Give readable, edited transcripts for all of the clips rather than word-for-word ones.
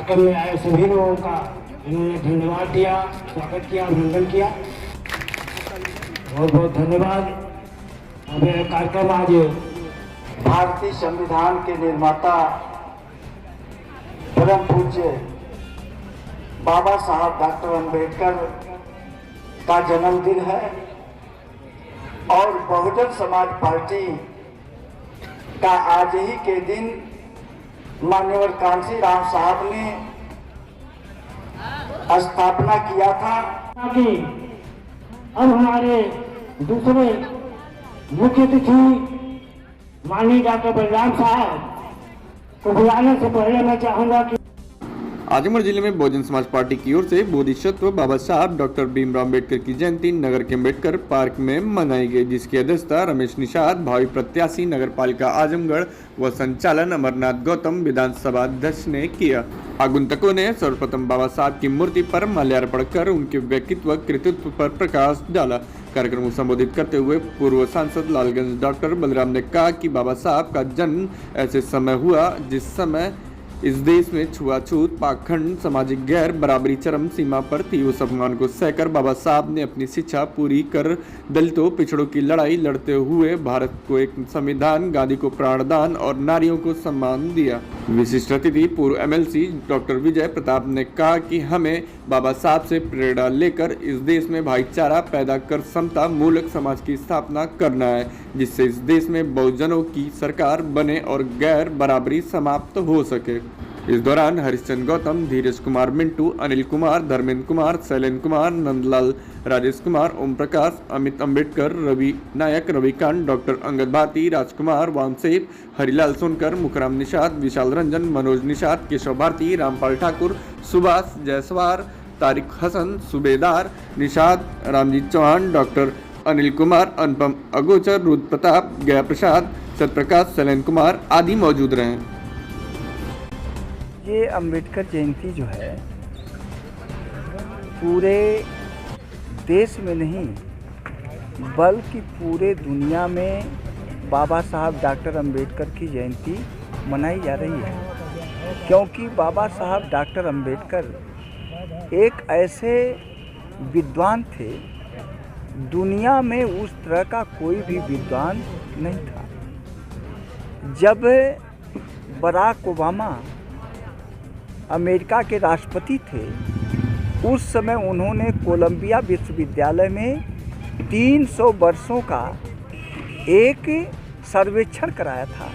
कार्यक्रम में आए सभी लोगों का इन्होंने धन्यवाद दिया, स्वागत किया, अभिनंदन किया। बहुत बहुत धन्यवाद। अब यह कार्यक्रम आज भारतीय संविधान के निर्माता परम पूज्य बाबा साहब डॉक्टर अंबेडकर का जन्मदिन है और बहुजन समाज पार्टी का आज ही के दिन माननीय कांसी राम साहब ने स्थापना किया था। कि अब हमारे दूसरे मुख्य अतिथि माननीय डॉक्टर बलराम साहब को बुलाने से पहले मैं चाहूंगा कि आजमगढ़ जिले में बहुजन समाज पार्टी की ओर से बोधिसत्व बाबा साहब डॉक्टर भीमराव अम्बेडकर की जयंती नगर के अम्बेडकर पार्क में मनाई गई, जिसकी अध्यक्षता रमेश निषाद, भावी प्रत्याशी नगर पालिका आजमगढ़ व संचालन अमरनाथ गौतम विधानसभा अध्यक्ष ने किया। आगंतुकों ने सर्वप्रथम बाबा साहब की मूर्ति पर माल्यार्पण कर उनके व्यक्तित्व कृतित्व पर प्रकाश डाला। कार्यक्रम को संबोधित करते हुए पूर्व सांसद लालगंज डॉक्टर बलराम ने कहा कि बाबा साहब का जन्म ऐसे समय हुआ जिस समय इस देश में छुआछूत, पाखंड, सामाजिक गैर बराबरी चरम सीमा पर थी। उस अपमान को सहकर बाबा साहब ने अपनी शिक्षा पूरी कर दलितों पिछड़ों की लड़ाई लड़ते हुए भारत को एक संविधान, गांधी को प्राणदान और नारियों को सम्मान दिया। विशिष्ट अतिथि पूर्व एमएलसी डॉक्टर विजय प्रताप ने कहा कि हमें बाबा साहब से प्रेरणा लेकर इस देश में भाईचारा पैदा कर समता मूलक समाज की स्थापना करना है, जिससे इस देश में बहुजनों की सरकार बने और गैर बराबरी समाप्त हो सके। इस दौरान हरिश्चंद्र गौतम, धीरज कुमार मिंटू, अनिल कुमार, धर्मेंद्र कुमार, शैलेंद्र कुमार, नंदलाल, राजेश कुमार, ओम प्रकाश, अमित अम्बेडकर, रवि नायक, रविकांत, डॉक्टर अंगद भारती, राजकुमार, वामसेव, हरिलाल सोनकर, मुखराम निषाद, विशाल रंजन, मनोज निषाद, केशव भारती, रामपाल ठाकुर, सुभाष जायसवाल, तारिक हसन, सूबेदार निषाद, रामजीत चौहान, डॉक्टर अनिल कुमार, अनुपम अगोचर, रुद्र प्रताप, गया प्रसाद, सत्यप्रकाश, शैलेंद्र कुमार आदि मौजूद रहे। ये अंबेडकर जयंती जो है पूरे देश में नहीं बल्कि पूरे दुनिया में बाबा साहब डॉक्टर अंबेडकर की जयंती मनाई जा रही है, क्योंकि बाबा साहब डॉक्टर अंबेडकर एक ऐसे विद्वान थे, दुनिया में उस तरह का कोई भी विद्वान नहीं था। जब बराक ओबामा अमेरिका के राष्ट्रपति थे, उस समय उन्होंने कोलंबिया विश्वविद्यालय में 300 वर्षों का एक सर्वेक्षण कराया था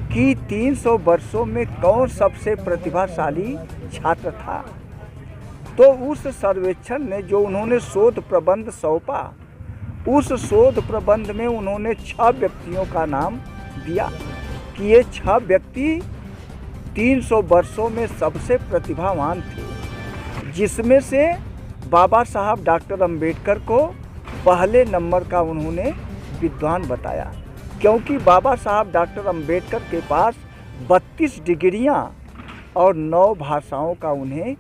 कि 300 वर्षों में कौन सबसे प्रतिभाशाली छात्र था। तो उस सर्वेक्षण ने जो उन्होंने शोध प्रबंध सौंपा, उस शोध प्रबंध में उन्होंने 6 व्यक्तियों का नाम दिया कि ये 6 व्यक्ति 300 वर्षों में सबसे प्रतिभावान थे, जिसमें से बाबा साहब डॉक्टर अंबेडकर को पहले नंबर का उन्होंने विद्वान बताया, क्योंकि बाबा साहब डॉक्टर अंबेडकर के पास 32 डिग्रियां और 9 भाषाओं का उन्हें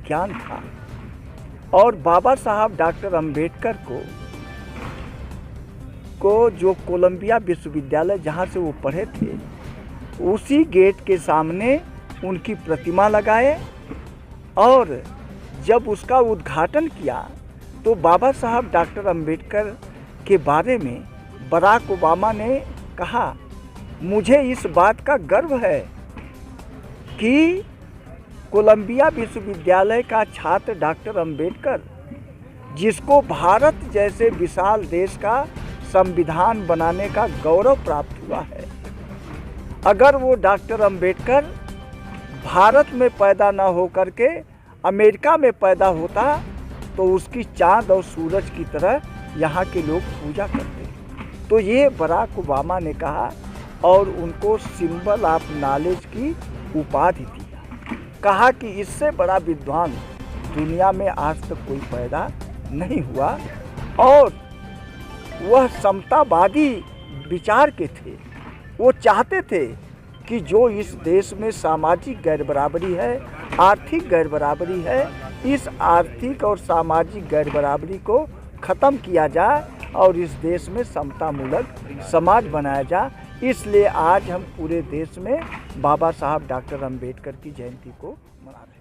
ज्ञान था। और बाबा साहब डॉक्टर अंबेडकर को जो कोलंबिया विश्वविद्यालय जहाँ से वो पढ़े थे, उसी गेट के सामने उनकी प्रतिमा लगाए और जब उसका उद्घाटन किया तो बाबा साहब डॉक्टर अंबेडकर के बारे में बराक ओबामा ने कहा, मुझे इस बात का गर्व है कि कोलंबिया विश्वविद्यालय का छात्र डॉक्टर अंबेडकर, जिसको भारत जैसे विशाल देश का संविधान बनाने का गौरव प्राप्त हुआ है, अगर वो डॉक्टर अंबेडकर भारत में पैदा ना हो करके अमेरिका में पैदा होता तो उसकी चांद और सूरज की तरह यहाँ के लोग पूजा करते। तो ये बराक ओबामा ने कहा और उनको सिंबल ऑफ नॉलेज की उपाधि दी। कहा कि इससे बड़ा विद्वान दुनिया में आज तक कोई पैदा नहीं हुआ और वह समतावादी विचार के थे। वो चाहते थे कि जो इस देश में सामाजिक गैरबराबरी है, आर्थिक गैरबराबरी है, इस आर्थिक और सामाजिक गैरबराबरी को ख़त्म किया जाए और इस देश में समतामूलक समाज बनाया जाए। इसलिए आज हम पूरे देश में बाबा साहब डॉक्टर अम्बेडकर की जयंती को मना रहे हैं।